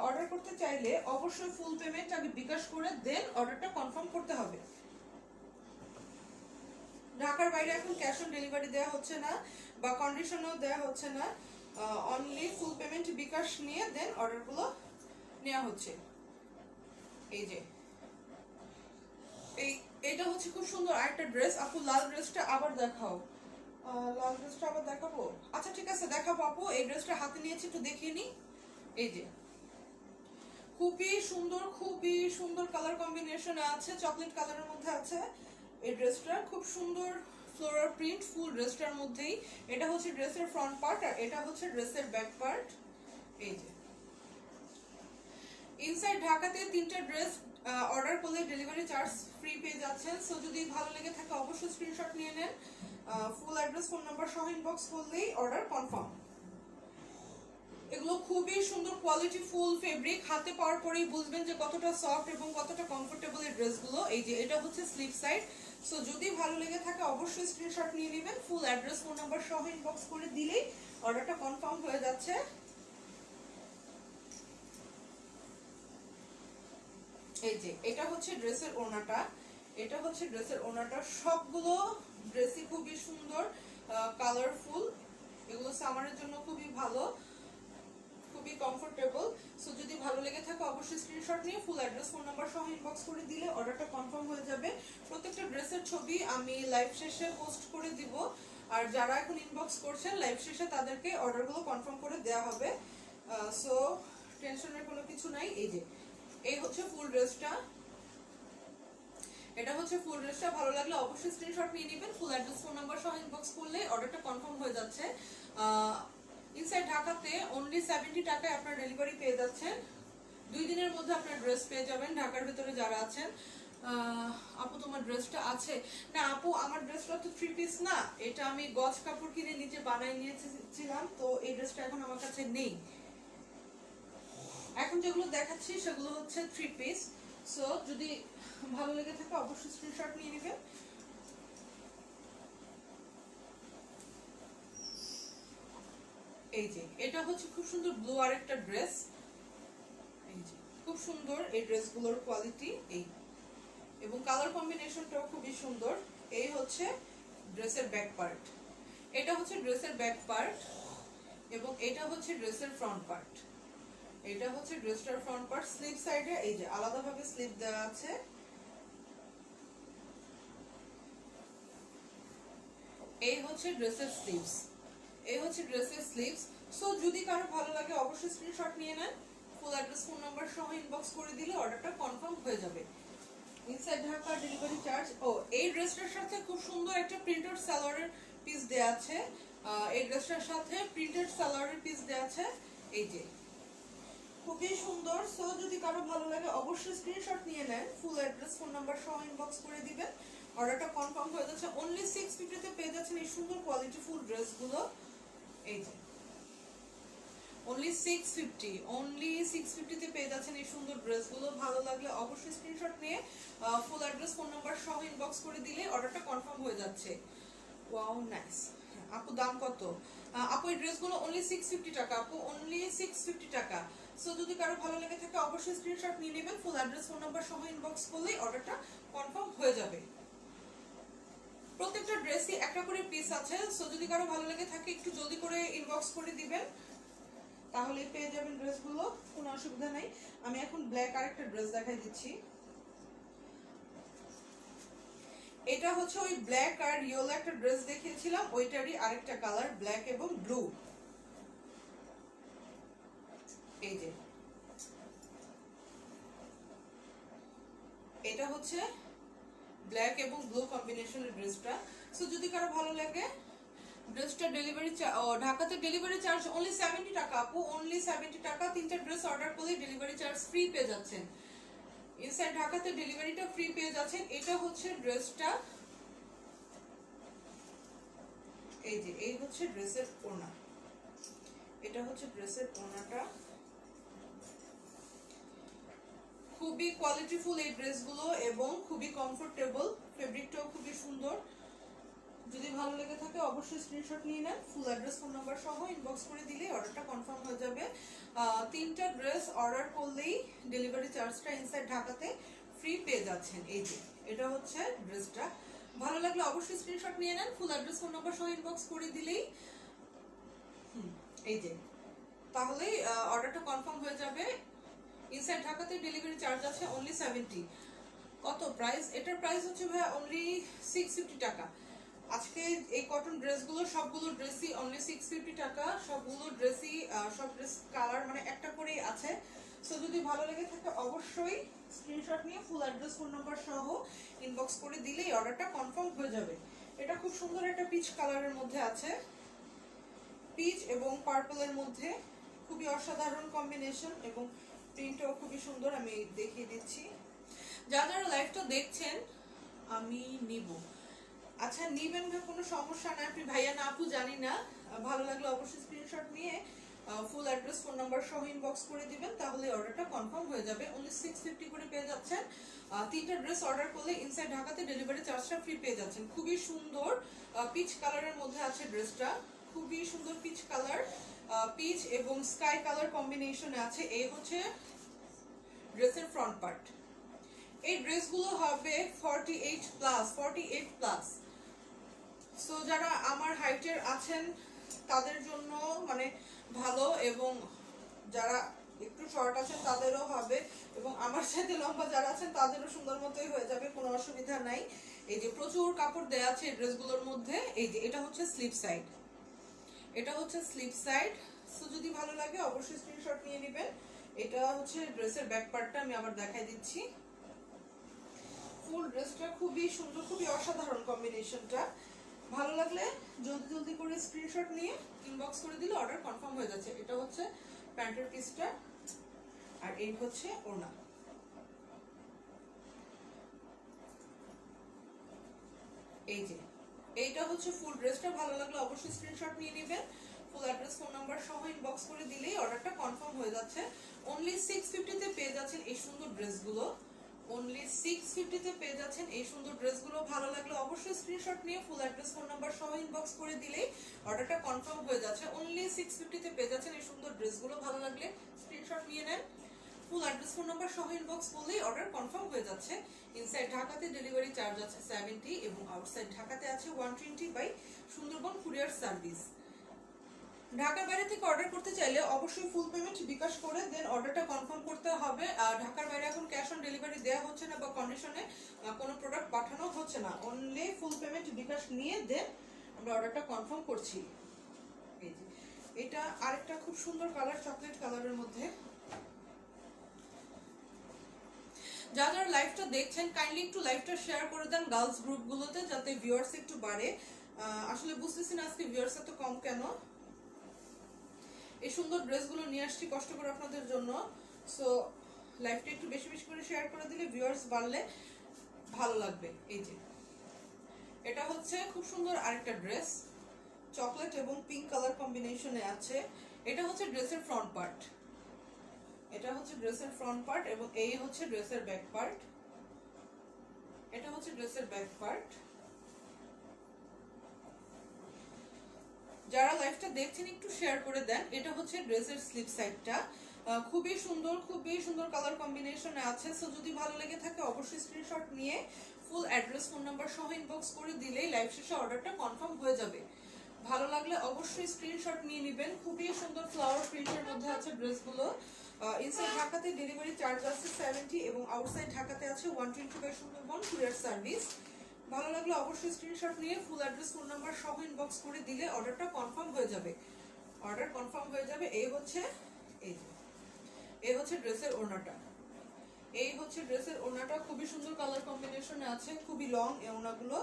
A: অর্ডার করতে চাইলে অবশ্যই ফুল পেমেন্ট আগে বিকাশ করে দেন অর্ডারটা কনফার্ম করতে হবে। ঢাকার বাইরে এখন ক্যাশ অন ডেলিভারি দেওয়া হচ্ছে না বা কন্ডিশনও দেওয়া হচ্ছে না, অনলি ফুল পেমেন্ট বিকাশ নিয়ে দেন অর্ডারগুলো নেওয়া হচ্ছে। এই যে এটা হচ্ছে খুব সুন্দর আরেকটা ড্রেস। আপু লাল ড্রেসটা আবার দেখাও, লাল ড্রেসটা আবার দেখাবো? আচ্ছা ঠিক আছে দেখাবো আপু। এই ড্রেসটা হাতে নিয়েছি, একটু দেখিয়ে নি। এই যে খুবই সুন্দর, খুবই সুন্দর কালার কম্বিনেশন আছে, চকলেট কালারের মধ্যে আছে এই ড্রেসটা। খুব সুন্দর ফ্লোরাল প্রিন্ট ফুল ড্রেসটার মধ্যেই। এটা হচ্ছে ড্রেসের ফ্রন্ট পার্ট আর এটা হচ্ছে ড্রেসের ব্যাক পার্ট। এই যে ইনসাইড ঢাকাতে 3টা ড্রেস অর্ডার করলে ডেলিভারি চার্জ ফ্রি পেয়ে যাচ্ছেন। সো যদি ভালো লেগে থাকে অবশ্যই স্ক্রিনশট নিয়ে নেন, ফুল অ্যাড্রেস ফোন নাম্বার সহ ইনবক্স করলেই অর্ডার কনফার্ম। এগুলো খুবই সুন্দর কোয়ালিটি ফুল ফেব্রিক, হাতে পাওয়ার পরেই বুঝবেন যে কতটা সফট এবং কতটা কমফোর্টেবল এই ড্রেসগুলো। এই যে এটা হচ্ছে স্লিপ সাইড। সো যদি ভালো লেগে থাকে অবশ্যই স্ক্রিনশট নিয়ে নেবেন, ফুল অ্যাড্রেস ফোন নাম্বার সহ ইনবক্স করে দিলেই অর্ডারটা কনফার্ম হয়ে যাচ্ছে। এই যে এটা হচ্ছে ড্রেসের ওড়নাটা, এটা হচ্ছে ড্রেসের ওড়নাটা। সবগুলো ড্রেসই খুবই সুন্দর কালারফুল, এগুলো সামারের জন্য খুবই ভালো, খুবই কমফোর্টেবল। সো যদি ভালো লেগে থাকে অবশ্যই স্ক্রিনশট নিয়ে ফুল অ্যাড্রেস ফোন নাম্বার সহ ইনবক্স করে দিলে অর্ডারটা কনফার্ম হয়ে যাবে। প্রত্যেকটা ড্রেসের ছবি আমি লাইভ শেষে পোস্ট করে দিব, আর যারা এখন ইনবক্স করছেন লাইভ শেষে তাদেরকে অর্ডারগুলো কনফার্ম করে দেওয়া হবে। সো টেনশনের কোনো কিছু নাই। এই যে এই হচ্ছে ফুল ড্রেসটা, এটা হচ্ছে ফুল ড্রেসটা। ভালো লাগলে অবশ্যই স্ক্রিনশট নিয়ে নেবেন, ফুল অ্যাড্রেস ফোন নাম্বার সহ ইনবক্স করলে অর্ডারটা কনফার্ম হয়ে যাচ্ছে। ইনসাইড ঢাকাতে অনলি 70 টাকায় আপনার ডেলিভারি পেয়ে যাচ্ছেন। 2 দিনের মধ্যে আপনার ড্রেস পেয়ে যাবেন ঢাকার ভিতরে যারা আছেন। আপু তোমার ড্রেসটা আছে? না আপু আমার ড্রেসটা তো 3 পিস না, এটা আমি গজ কাপড় কিনে নিজে বানাই নিয়েছিলাম, তো এই ড্রেসটা এখন আমার কাছে নেই। এখন যেগুলো দেখাচ্ছি সেগুলো হচ্ছে 3 পিস। সো যদি ভালো লেগে থাকে অবশ্যই স্ক্রিনশট নিয়ে নেবেন। এই যে এটা হচ্ছে খুব সুন্দর ব্লু আর একটা ড্রেস। এই যে খুব সুন্দর এই ড্রেসগুলোর কোয়ালিটি, এই এবং কালার কম্বিনেশনটাও খুবই সুন্দর। এই হচ্ছে ড্রেসের ব্যাক পার্ট, এটা হচ্ছে ড্রেসের ব্যাক পার্ট এবং এটা হচ্ছে ড্রেসের ফ্রন্ট পার্ট। এটা হচ্ছে ড্রেসটার ফ্রন্ট পার্ট। স্লিভ সাইডে এই যে আলাদাভাবে স্লিভ দেওয়া আছে। এই হচ্ছে ড্রেসের স্লিভস, এই হচ্ছে ড্রেসের স্লিভস। সো যদি কারো ভালো লাগে অবশ্যই স্ক্রিনশট নিয়ে নেন, ফুল অ্যাড্রেস ফোন নাম্বার সহ ইনবক্স করে দিলে অর্ডারটা কনফার্ম হয়ে যাবে। Inside Dhaka delivery charge. ও এই ড্রেসটার সাথে খুব সুন্দর একটা প্রিন্টেড সালোয়ারের পিস দেয়া আছে, এই ড্রেসটার সাথে প্রিন্টেড সালোয়ারের পিস দেয়া আছে। এই যে খুবই সুন্দর। সো যদি কারো ভালো লাগে অবশ্যই স্ক্রিনশট নিয়ে নেন, ফুল অ্যাড্রেস ফোন নাম্বার সহ ইনবক্স করে দিবেন, অর্ডারটা কনফার্ম হয়ে যাচ্ছে। অনলি 650 তে পেয়ে যাচ্ছেন এই সুন্দর কোয়ালিটি ফুল ড্রেসগুলো। এই যে অনলি 650, অনলি 650 তে পেয়ে যাচ্ছেন এই সুন্দর ড্রেসগুলো। ভালো লাগলে অবশ্যই স্ক্রিনশট নিয়ে ফুল অ্যাড্রেস ফোন নাম্বার সহ ইনবক্স করে দিলে অর্ডারটা কনফার্ম হয়ে যাচ্ছে। Wow nice. আপু দাম কত? আপু এই ড্রেসগুলো অনলি 650 টাকা আপু, অনলি 650 টাকা। সো যদি কারো ভালো লেগে থাকে অবশ্যই স্ক্রিনশট নিয়ে নেবেন, ফুল অ্যাড্রেস ফোন নাম্বার সহ ইনবক্স করলেই অর্ডারটা কনফার্ম হয়ে যাবে। প্রত্যেকটা ড্রেসই একটা করে পিস আছে। সো যদি কারো ভালো লেগে থাকে একটু জলদি করে ইনবক্স করে দিবেন, তাহলে পেয়ে যাবেন ড্রেসগুলো, কোনো অসুবিধা নাই। আমি এখন ব্ল্যাক আরেকটা ড্রেস দেখাই দিচ্ছি। এটা হচ্ছে ওই ব্ল্যাক আর ইয়েলো একটা ড্রেস দেখিয়েছিলাম, ওইটারই আরেকটা কালার, ব্ল্যাক এবং ব্লু। এই যে এটা হচ্ছে ব্ল্যাক এবং ব্লু কম্বিনেশনের ড্রেসটা। সো যদি কারো ভালো লাগে, ড্রেসটা ডেলিভারি ঢাকাতে ডেলিভারি চার্জ অনলি 70 টাকা আপু, অনলি 70 টাকা। 3টা ড্রেস অর্ডার করলে ডেলিভারি চার্জ ফ্রি পেয়ে যাচ্ছেন। ইনসাইড ঢাকাতে ডেলিভারিটা ফ্রি পেয়ে যাচ্ছেন। এটা হচ্ছে ড্রেসটা, এই যে এই হচ্ছে ড্রেসের ওড়না, এটা হচ্ছে ড্রেসের ওড়নাটা। খুবই কোয়ালিটিফুল এই ড্রেসগুলো এবং খুবই কমফোর্টেবল, ফেব্রিকটাও খুবই সুন্দর। যদি ভালো লেগে থাকে অবশ্যই স্ক্রিনশট নিয়ে নেন, ফুল অ্যাড্রেস ফোন নাম্বার সহ ইনবক্স করে দিলেই অর্ডারটা কনফার্ম হয়ে যাবে। 3টা ড্রেস অর্ডার করলেই ডেলিভারি চার্জটা ইনসাইড ঢাকাতে ফ্রি পেয়ে যাচ্ছেন। এই যে এটা হচ্ছে ড্রেসটা, ভালো লাগলে অবশ্যই স্ক্রিনশট নিয়ে নেন, ফুল অ্যাড্রেস ফোন নাম্বার সহ ইনবক্স করে দিলেই এই যে তাহলেই অর্ডারটা কনফার্ম হয়ে যাবে। ইনসাইড ঢাকাতে ডেলিভারি চার্জ আছে অনলি 70। কত প্রাইস? এটার প্রাইস হচ্ছে ভাই অনলি 650 টাকা। আজকে এই কটন ড্রেসগুলো সবগুলো ড্রেসই অনলি 650 টাকা। সবগুলো ড্রেসই সব ড্রেস কালার মানে একটা করেই আছে। সো যদি ভালো লেগে থাকে অবশ্যই স্ক্রিনশট নিয়ে ফুল অ্যাড্রেস ফোন নাম্বার সহ ইনবক্স করে দিলেই অর্ডারটা কনফার্ম হয়ে যাবে। এটা খুব সুন্দর একটা পিচ কালারের মধ্যে আছে, পিচ এবং পার্পলের মধ্যে খুবই অসাধারণ কম্বিনেশন এবং প্রিন্টটাও খুবই সুন্দর। আমি দেখিয়ে দিচ্ছি, যারা লাইভটা দেখছেন আমি নিব। আচ্ছা নিবেন না, কোনো সমস্যা নাই, আপনি ভাইয়া না আপু জানি না। ভালো লাগলে অবশ্যই স্ক্রিনশট নিয়ে ফুল অ্যাড্রেস ফোন নাম্বার সহ ইনবক্স করে দিবেন, তাহলে অর্ডারটা কনফার্ম হয়ে যাবে। অনলি 650 করে পেয়ে যাচ্ছেন। 3টা ড্রেস অর্ডার করলে ইনসাইড ঢাকাতে ডেলিভারি চার্জটা ফ্রি পেয়ে যাচ্ছেন। খুবই সুন্দর পিচ কালারের মধ্যে আছে ড্রেসটা, খুবই সুন্দর পিচ কালার, পিচ এবং স্কাই কালার কম্বিনেশনে আছে। এই হচ্ছে ড্রেসের ফ্রন্ট পার্ট। এই ড্রেসগুলো হবে 48 প্লাস। সো যারা আমার হাইটের আছেন তাদের জন্য মানে ভালো, এবং যারা একটু শর্ট আছেন তাদেরও হবে, এবং আমার সাথে লম্বা যারা আছেন তাদেরও সুন্দর মতোই হয়ে যাবে, কোনো অসুবিধা নাই। এই যে প্রচুর কাপড় দেয়া আছে এই ড্রেসগুলোর মধ্যে। এই যে এটা হচ্ছে স্লিপ সাইড, এটা হচ্ছে স্লিপ সাইড। সো যদি ভালো লাগে অবশ্যই স্ক্রিনশট নিয়ে নেবেন। এটা হচ্ছে ড্রেসের ব্যাক পার্টটা, আমি আবার দেখাই দিচ্ছি। ফুল ড্রেসটা খুবই সুন্দর, খুবই অসাধারণ কম্বিনেশনটা। ভালো লাগলে জলদি জলদি করে স্ক্রিনশট নিয়ে ইনবক্স করে দিলে অর্ডার কনফার্ম হয়ে যাচ্ছে। এটা হচ্ছে প্যান্টের পিসটা, আর এই হচ্ছে ওড়না। এই যে এইটা হচ্ছে ফুল ড্রেসটা। ভালো লাগলে অবশ্যই স্ক্রিনশট নিয়ে নেবেন, ফুল অ্যাড্রেস ফোন নাম্বার সহ ইনবক্স করে দিলেই অর্ডারটা কনফার্ম হয়ে যাচ্ছে। অনলি 650 তে পেয়ে যাচ্ছেন এই সুন্দর ড্রেসগুলো, অনলি 650 তে পেয়ে যাচ্ছেন এই সুন্দর ড্রেসগুলো। ভালো লাগলে অবশ্যই স্ক্রিনশট নিয়ে ফুল অ্যাড্রেস ফোন নাম্বার সহ ইনবক্স করে দিলেই অর্ডারটা কনফার্ম হয়ে যাচ্ছে। অনলি 650 তে পেয়ে যাচ্ছেন এই সুন্দর ড্রেসগুলো। ভালো লাগলে স্ক্রিনশট নিয়ে নেন, ফুল অ্যাড্রেস ফোন নাম্বার সহ ইনবক্স করলেই অর্ডার কনফার্ম হয়ে যাচ্ছে। ইনসাইড ঢাকাতে ডেলিভারি চার্জ আছে 70 এবং আউটসাইড ঢাকাতে আছে 120 বাই সুন্দরবন কুরিয়ার সার্ভিস। ঢাকার বাইরে থেকে অর্ডার করতে চাইলে অবশ্যই ফুল পেমেন্ট বিকাশ করে দেন অর্ডারটা কনফার্ম করতে হবে। আর ঢাকার বাইরে এখন ক্যাশ অন ডেলিভারি দেওয়া হচ্ছে না বা কন্ডিশনে কোনো প্রোডাক্ট পাঠানো হচ্ছে না, অনলি ফুল পেমেন্ট বিকাশ নিয়ে দেন আমরা অর্ডারটা কনফার্ম করছি। এই যে এটা আরেকটা খুব সুন্দর কালার, চকলেট কালারের মধ্যে। যারা লাইভটা দেখছেন কাইন্ডলি একটু লাইভটা শেয়ার করে দেন গার্লস গ্রুপগুলোতে, যাতে ভিউয়ার্স একটু বাড়ে। আসলে বুঝতেছি না আজকে ভিউয়ার্স এত কম কেন। এই সুন্দর ড্রেসগুলো নিয়ে আসছি কষ্ট করে আপনাদের জন্য। সো লাইভটা একটু বেশি বেশি করে শেয়ার করে দিলে ভিউয়ার্স বাড়লে ভালো লাগবে। এই যে এটা হচ্ছে খুব সুন্দর আরেকটা ড্রেস, চকলেট এবং পিঙ্ক কালার কম্বিনেশনে আছে। এটা হচ্ছে ড্রেসের ফ্রন্ট পার্ট, এটা হচ্ছে ড্রেসের ফ্রন্ট পার্ট এবং এই হচ্ছে ড্রেসের ব্যাক পার্ট। এটা হচ্ছে ড্রেসের ব্যাক পার্ট। যারা লাইভটা দেখছেন একটু শেয়ার করে দেন। এটা হচ্ছে ড্রেসের স্লিপ সাইডটা, খুবই সুন্দর, খুবই সুন্দর কালার কম্বিনেশনে আছে। সো যদি ভালো লেগে থাকে অবশ্যই স্ক্রিনশট নিয়ে ফুল অ্যাড্রেস ফোন নাম্বার সহ ইনবক্স করে দিলেই লাইভ শেষে অর্ডারটা কনফার্ম হয়ে যাবে। ভালো লাগলে অবশ্যই স্ক্রিনশট নিয়ে নেবেন। খুবই সুন্দর ফ্লাওয়ার প্রিন্টের মধ্যে আছে ড্রেসগুলো। ইনসাইড ঢাকাতে ডেলিভারি চার্জ আছে 70 এবং আউটসাইড ঢাকাতে আছে 120 বাই সুন্দরবন কুরিয়ার সার্ভিস। ভালো লাগলে অবশ্যই স্ক্রিনশট নিয়ে ফুল অ্যাড্রেস ফোন নাম্বার সহ ইনবক্স করে দিলে অর্ডারটা কনফার্ম হয়ে যাবে, অর্ডার কনফার্ম হয়ে যাবে। এই হচ্ছে ড্রেসের ওড়নাটা, এই হচ্ছে হচ্ছে ড্রেসের ওড়নাটা, খুবই সুন্দর কালার কম্বিনেশনে আছে, খুবই লং এই ওড়নাগুলো,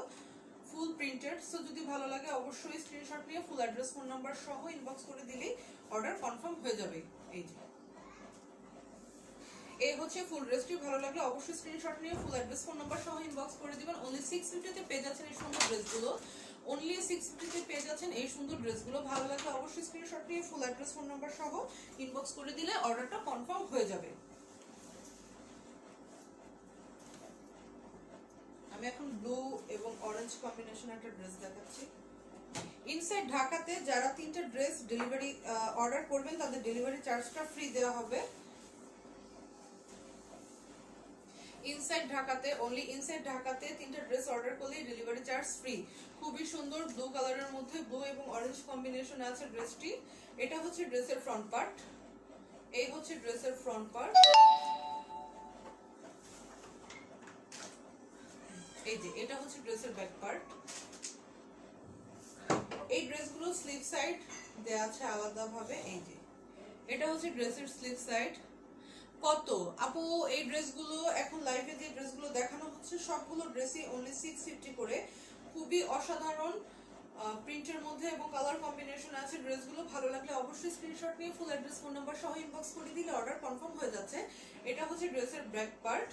A: ফুল প্রিন্টেড। সো যদি ভালো লাগে অবশ্যই স্ক্রিনশট নিয়ে ফুল অ্যাড্রেস ফোন নাম্বার সহ ইনবক্স করে দিলেই অর্ডার কনফার্ম হয়ে যাবে। এই যে এই হচ্ছে ফুল ড্রেসটি, ভালো লাগলে অবশ্যই স্ক্রিনশট নিয়ে ফুল অ্যাড্রেস ফোন নাম্বার সহ ইনবক্স করে দিবেন। অনলি 650 তে পেয়ে যাচ্ছেন এই সুন্দর ড্রেসগুলো, অনলি 650 তে পেয়ে যাচ্ছেন এই সুন্দর ড্রেসগুলো। ভালো লাগলে অবশ্যই স্ক্রিনশট নিয়ে ফুল অ্যাড্রেস ফোন নাম্বার সহ ইনবক্স করে দিলে অর্ডারটা কনফার্ম হয়ে যাবে। আমি এখন ব্লু এবং অরেঞ্জ কম্বিনেশন একটা ড্রেস দেখাচ্ছি। ইনসাইড ঢাকাতে যারা 3টা ড্রেস ডেলিভারি অর্ডার করবেন তাদের ডেলিভারি চার্জটা ফ্রি দেওয়া হবে। ইনসাইড ঢাকাতে, অনলি ইনসাইড ঢাকাতে 3টা ড্রেস অর্ডার করলেই ডেলিভারি চার্জ ফ্রি। খুবই সুন্দর ব্লু কালারের মধ্যে ব্লু এবং অরেঞ্জ কম্বিনেশন আছে ড্রেসটি। এটা হচ্ছে ড্রেসের ফ্রন্ট পার্ট, এই হচ্ছে ড্রেসের ফ্রন্ট পার্ট। এই যে এটা হচ্ছে ড্রেসের ব্যাক পার্ট। এই ড্রেসগুলো স্লিভ সাইড দেয়া আছে আলাদাভাবে। এই যে এটা হচ্ছে ড্রেসের স্লিভ সাইড। কত আপু এই ড্রেসগুলো এখন লাইভে যে ড্রেসগুলো দেখানো হচ্ছে সবগুলো ড্রেসই অনলি 650 করে, খুবই অসাধারণ প্রিন্টের মধ্যে এবং কালার কম্বিনেশন আছে ড্রেসগুলো। ভালো লাগলে অবশ্যই স্ক্রিনশট নিয়ে ফুল অ্যাড্রেস ফোন নাম্বার সহ ইনবক্স করে দিলে অর্ডার কনফার্ম হয়ে যাচ্ছে। এটা হচ্ছে ড্রেসের ব্যাক পার্ট,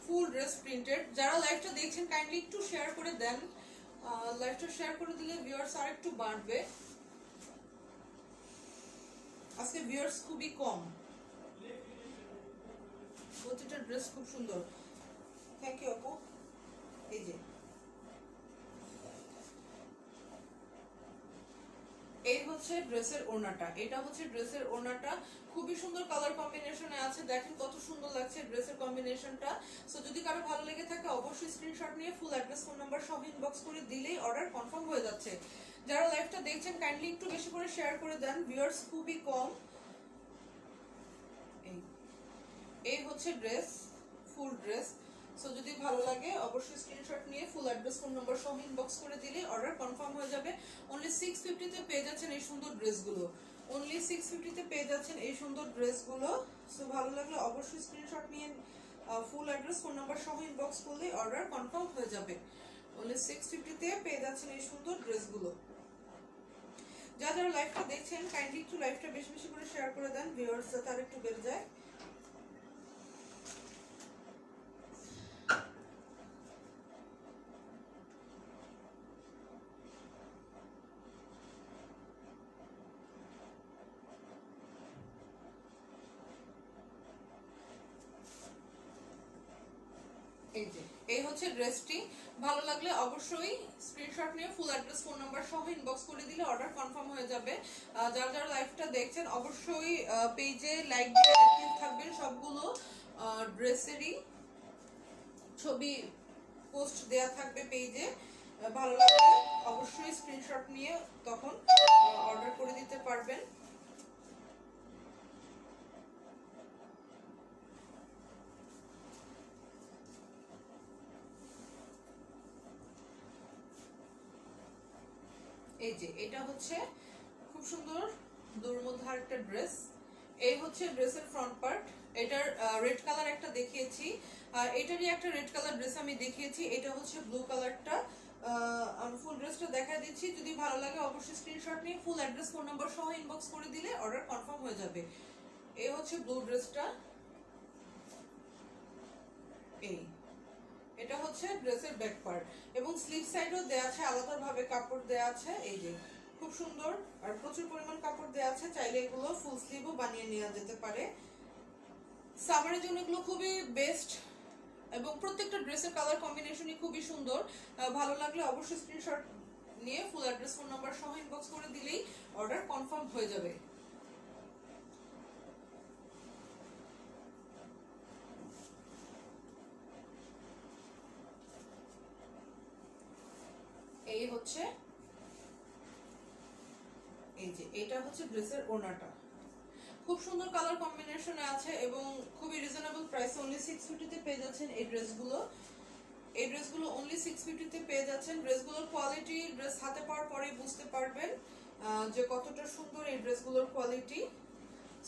A: ফুল ড্রেস প্রিন্টেড। যারা লাইভটা দেখছেন কাইন্ডলি একটু শেয়ার করে দেন, লাইভটা শেয়ার করে দিলে ভিউয়ার্স আর একটু বাড়বে। আজকে ভিউয়ার্স খুবই কম। প্রতিটা ড্রেস খুব সুন্দর, থ্যাংক ইউ আপু। এই যে এই হচ্ছে ড্রেসের ওড়নাটা, এটা হচ্ছে ড্রেসের ওড়নাটা, খুবই সুন্দর কালার কম্বিনেশনে আছে। দেখেন কত সুন্দর লাগছে ড্রেসের কম্বিনেশনটা। সো যদি কারো ভালো লেগে থাকে অবশ্যই স্ক্রিনশট নিয়ে ফুল অ্যাড্রেস ফোন নাম্বার সহ ইনবক্স করে দিলেই অর্ডার কনফার্ম হয়ে যাচ্ছে। যারা লাইভটা দেখছেন কাইন্ডলি একটু বেশি করে শেয়ার করে দেন, ভিউয়ার্স খুবই কম। এই হচ্ছে ড্রেস, ফুল ড্রেস। সো যদি ভালো লাগে অবশ্যই স্ক্রিনশট নিয়ে ফুল অ্যাড্রেস ফোন নাম্বার সহ ইনবক্স করে দিলে অর্ডার কনফার্ম হয়ে যাবে। অনলি 650 তে পেয়ে যাচ্ছেন এই সুন্দর ড্রেসগুলো, অনলি 650 তে পেয়ে যাচ্ছেন এই সুন্দর ড্রেসগুলো। সো ভালো লাগলে অবশ্যই স্ক্রিনশট নিয়ে ফুল অ্যাড্রেস ফোন নাম্বার সহ ইনবক্স করলে অর্ডার কনফার্ম হয়ে যাবে। অনলি 650 তে পেয়ে যাচ্ছেন এই সুন্দর ড্রেসগুলো। যারা লাইভটা দেখছেন কাইন্ডলি একটু লাইভটা বেশি বেশি করে শেয়ার করে দেন, ভিউয়ার্স যাতে আর একটু বেড়ে যায়। এই হচ্ছে ড্রেসটি, ভালো লাগলে অবশ্যই স্ক্রিনশট নিয়ে ফুল অ্যাড্রেস ফোন নাম্বার সহ ইনবক্স করে দিলে অর্ডার কনফার্ম হয়ে যাবে। যারা যারা লাইভটা দেখছেন অবশ্যই পেজে লাইক দিয়ে অ্যাক্টিভ থাকবেন। সবগুলো ড্রেসেরই ছবি পোস্ট দেয়া থাকবে পেজে, ভালো লাগলে অবশ্যই স্ক্রিনশট নিয়ে তখন অর্ডার করে দিতে পারবেন। এই যে এটা হচ্ছে খুব সুন্দর দুর্মধার একটা ড্রেস। এই হচ্ছে ড্রেসের ফ্রন্ট পার্ট। এটার রেড কালার একটা দেখিয়েছি, এটারই একটা রেড কালার ড্রেস আমি দেখিয়েছি। এটা হচ্ছে ব্লু কালারটা। আমি ফুল ড্রেসটা দেখা দিচ্ছি, যদি ভালো লাগে অবশ্যই স্ক্রিনশট নিয়ে ফুল অ্যাড্রেস ফোন নাম্বার সহ ইনবক্স করে দিলে অর্ডার কনফার্ম হয়ে যাবে। এই হচ্ছে ব্লু ড্রেসটা। এই এটা হচ্ছে ড্রেসের ব্যাক পার্ট এবং স্লিভ সাইডও দেয়া আছে, আলাদাভাবে কাপড় দেয়া আছে। এই যে খুব সুন্দর আর প্রচুর পরিমাণ কাপড় দেয়া আছে, চাইলে এগুলো ফুল স্লিভও বানিয়ে নেওয়া যেতে পারে। সামারের জন্য এগুলো খুবই বেস্ট এবং প্রত্যেকটা ড্রেসের কালার কম্বিনেশনই খুবই সুন্দর। ভালো লাগলে অবশ্যই স্ক্রিনশট নিয়ে ফুল অ্যাড্রেস ফোন নাম্বার সহ ইনবক্স করে দিলেই অর্ডার কনফার্ম হয়ে যাবে। এই হচ্ছে, এই যে এটা হচ্ছে ড্রেসের ওড়নাটা, খুব সুন্দর কালার কম্বিনেশনে আছে এবং খুবই রিজনেবল প্রাইস। অনলি 650 তে পেয়ে যাচ্ছেন এই ড্রেসগুলো। এই ড্রেসগুলো অনলি 650 তে পেয়ে যাচ্ছেন। ড্রেসগুলোর কোয়ালিটি ড্রেস হাতে পাওয়ার পরেই বুঝতে পারবেন যে কতটা সুন্দর এই ড্রেসগুলোর কোয়ালিটি।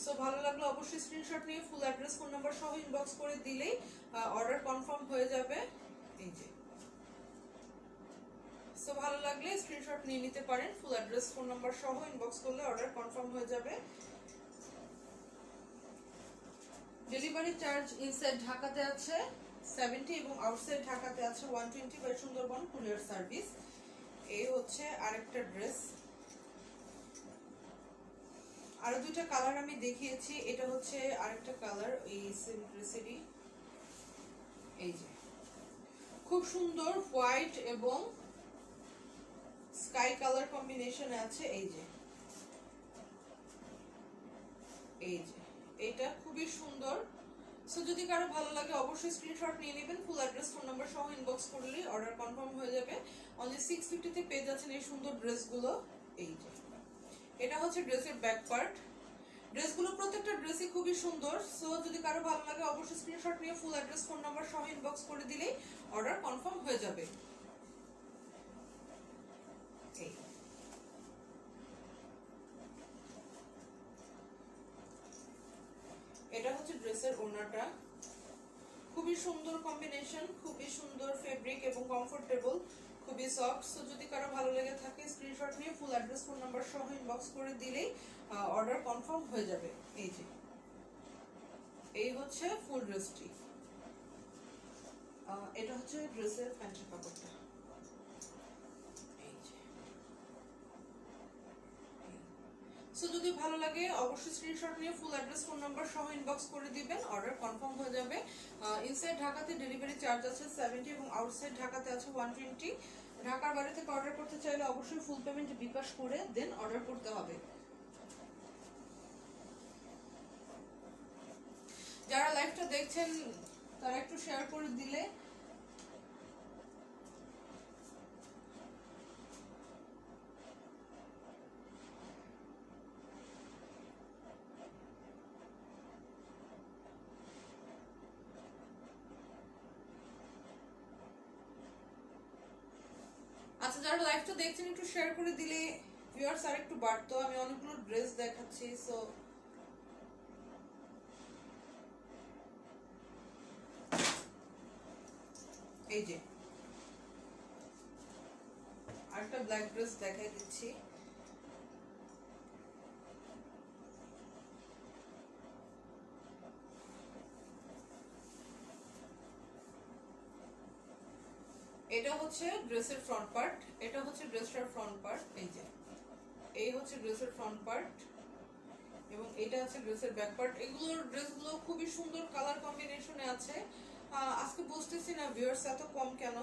A: সো ভালো লাগলে অবশ্যই স্ক্রিনশট নিয়ে ফুল অ্যাড্রেস ফোন নাম্বার সহ ইনবক্স করে দিলেই অর্ডার কনফার্ম হয়ে যাবে। এই যে, সো ভালো লাগলে স্ক্রিনশট নিয়ে নিতে পারেন, ফুল অ্যাড্রেস ফোন নাম্বার সহ ইনবক্স করলে অর্ডার কনফার্ম হয়ে যাবে। ডেলিভারি চার্জ ইনসাইড ঢাকাতে আছে 70 এবং আউটসাইড ঢাকাতে আছে 120 বাই সুন্দরবন কুরিয়ার সার্ভিস। এই হচ্ছে আরেকটা ড্রেস। আরো দুইটা কালার আমি দেখিয়েছি, এটা হচ্ছে আরেকটা কালার এই সেম ড্রেসেরই। এই যে, খুব সুন্দর হোয়াইট এবং স্কাই কালার কম্বিনেশন আছে। এই যে, এটা খুবই সুন্দর। সো যদি কারো ভালো লাগে অবশ্যই স্ক্রিনশট নিয়ে নেবেন, ফুল অ্যাড্রেস ফোন নাম্বার সহ ইনবক্স করলেই অর্ডার কনফার্ম হয়ে যাবে। অনলি 650 তে পেয়ে যাচ্ছেন এই সুন্দর ড্রেসগুলো। এই যে, এটা হচ্ছে ড্রেসের ব্যাক পার্ট। ড্রেসগুলো প্রত্যেকটা ড্রেসই খুবই সুন্দর। সো যদি কারো ভালো লাগে অবশ্যই স্ক্রিনশট নিয়ে ফুল অ্যাড্রেস ফোন নাম্বার সহ ইনবক্স করে দিলেই অর্ডার কনফার্ম হয়ে যাবে। এই এটা হচ্ছে ড্রেসের ওড়নাটা, খুবই সুন্দর কম্বিনেশন, খুবই সুন্দর ফেব্রিক এবং কমফোর্টেবল, খুবই সফট। সো যদি কারো ভালো লেগে থাকে স্ক্রিনশট নিয়ে ফুল অ্যাড্রেস ফোন নাম্বার সহ ইনবক্স করে দিলেই অর্ডার কনফার্ম হয়ে যাবে। এই যে, এই হচ্ছে ফুল ড্রেসটি। এটা হচ্ছে ড্রেসের প্যান্টের কাপড়টা। সো যদি ভালো লাগে অবশ্যই স্ক্রিনশট নিয়ে ফুল অ্যাড্রেস ফোন নাম্বার সহ ইনবক্স করে দিবেন, অর্ডার কনফার্ম হয়ে যাবে। ইনসাইড ঢাকাতে ডেলিভারি চার্জ আছে 70 এবং আউটসাইড ঢাকাতে আছে 120। ঢাকার বাইরে থেকে অর্ডার করতে চাইলে অবশ্যই ফুল পেমেন্ট বিকাশ করে দেন অর্ডার করতে হবে। যারা লাইভটা দেখছেন তারা একটু শেয়ার করে দিলে। আচ্ছা, যারা লাইভটা দেখছেন একটু শেয়ার করে দিলে ভিউয়ার্স আর একটু বাড়তো। আমি অনেকগুলো ড্রেস দেখাচ্ছি। সো এই যে, আরেকটা ব্ল্যাক ড্রেস দেখাই দিচ্ছি। এটা হচ্ছে ড্রেসের ফ্রন্ট পার্ট, এটা হচ্ছে ড্রেসটার ফ্রন্ট পার্ট। এই যে, এই হচ্ছে ড্রেসের ফ্রন্ট পার্ট এবং এটা হচ্ছে ড্রেসের ব্যাক পার্ট। এগুলোর ড্রেসগুলো খুবই সুন্দর কালার কম্বিনেশনে আছে। আজকে বুঝতেছি না ভিউয়ার্স এত কম কেন।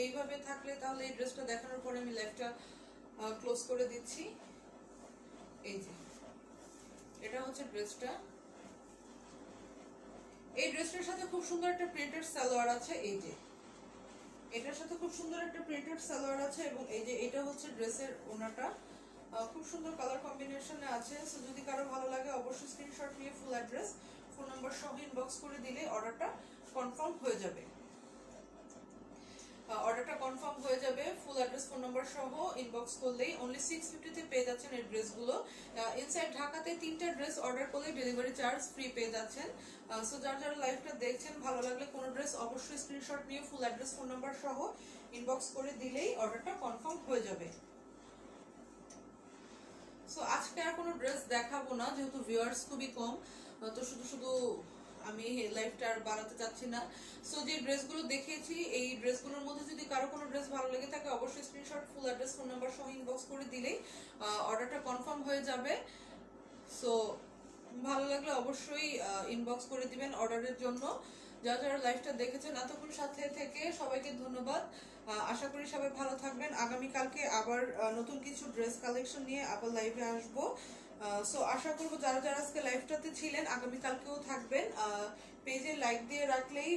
A: এইভাবে থাকলে তাহলে এই ড্রেসটা দেখানোর পরে আমি লাইভটা ক্লোজ করে দিচ্ছি। এই যে, এটা হচ্ছে ড্রেসটা। এই ড্রেসটার সাথে খুব সুন্দর একটা প্রিন্টেড সালোয়ার আছে। এই যে, এটার সাথে খুব সুন্দর একটা প্রিন্টেড সালোয়ার আছে এবং এই যে, এটা হচ্ছে ড্রেসের ওড়নাটা, খুব সুন্দর কালার কম্বিনেশনে আছে। সো যদি কারো ভালো লাগে অবশ্যই স্ক্রিনশট নিয়ে ফুল অ্যাড্রেস ফোন নাম্বার সহ ইনবক্স করে দিলে অর্ডারটা কনফার্ম হয়ে যাবে। অর্ডারটা কনফার্ম হয়ে যাবে ফুল অ্যাড্রেস ফোন নাম্বার সহ ইনবক্স করলেই। অনলি 650 তে পেয়ে যাচ্ছেন এই ড্রেসগুলো। ইনসাইড ঢাকাতে 3টা ড্রেস অর্ডার করলে ডেলিভারি চার্জ ফ্রি পেয়ে যাচ্ছেন। সো যারা লাইভটা দেখছেন ভালো লাগলে কোনো ড্রেস অবশ্যই স্ক্রিনশট নিয়ে ফুল অ্যাড্রেস ফোন নাম্বার সহ ইনবক্স করে দিলেই অর্ডারটা কনফার্ম হয়ে যাবে। সো আজকে আর কোনো ড্রেস দেখাবো না যেহেতু ভিউয়ার্স খুবই কম, তো শুধু শুধু আমি লাইভটা আর বাড়াতে চাচ্ছি না। সো যে ড্রেসগুলো দেখিয়েছি এই ড্রেসগুলোর মধ্যে যদি কারো কোনো ড্রেস ভালো লেগে থাকে অবশ্যই স্ক্রিনশট ফুল অ্যাড্রেস ফোন নাম্বার সহ ইনবক্স করে দিলেই অর্ডারটা কনফার্ম হয়ে যাবে। সো ভালো লাগলে অবশ্যই ইনবক্স করে দিবেন অর্ডারের জন্য। যারা যারা লাইভটা দেখেছেন এতক্ষণ সাথে থেকে সবাইকে ধন্যবাদ। আশা করি সবাই ভালো থাকবেন। আগামীকালকে আবার নতুন কিছু ড্রেস কালেকশন নিয়ে আবার লাইভে আসবো। সো আশা করবো যারা যারা আজকে লাইভটাতে ছিলেন আগামীকালকেও থাকবেন। পেজে লাইক দিয়ে রাখলেই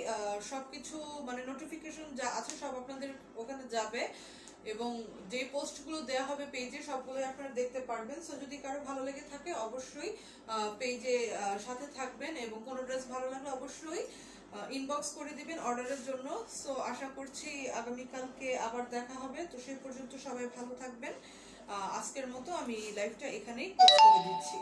A: সবকিছু মানে নোটিফিকেশন যা আছে সব আপনাদের ওখানে যাবে এবং যে পোস্টগুলো দেওয়া হবে পেজে সবগুলো আপনারা দেখতে পারবেন। সো যদি কারো ভালো লেগে থাকে অবশ্যই পেজে সাথে থাকবেন এবং কোনো ড্রেস ভালো লাগলে অবশ্যই ইনবক্স করে দিবেন অর্ডারের জন্য। সো আশা করছি আগামীকালকে আবার দেখা হবে। তো সেই পর্যন্ত সবাই ভালো থাকবেন। আজকের মতো আমি লাইভটা এখানেই ক্লোজ করে দিচ্ছি।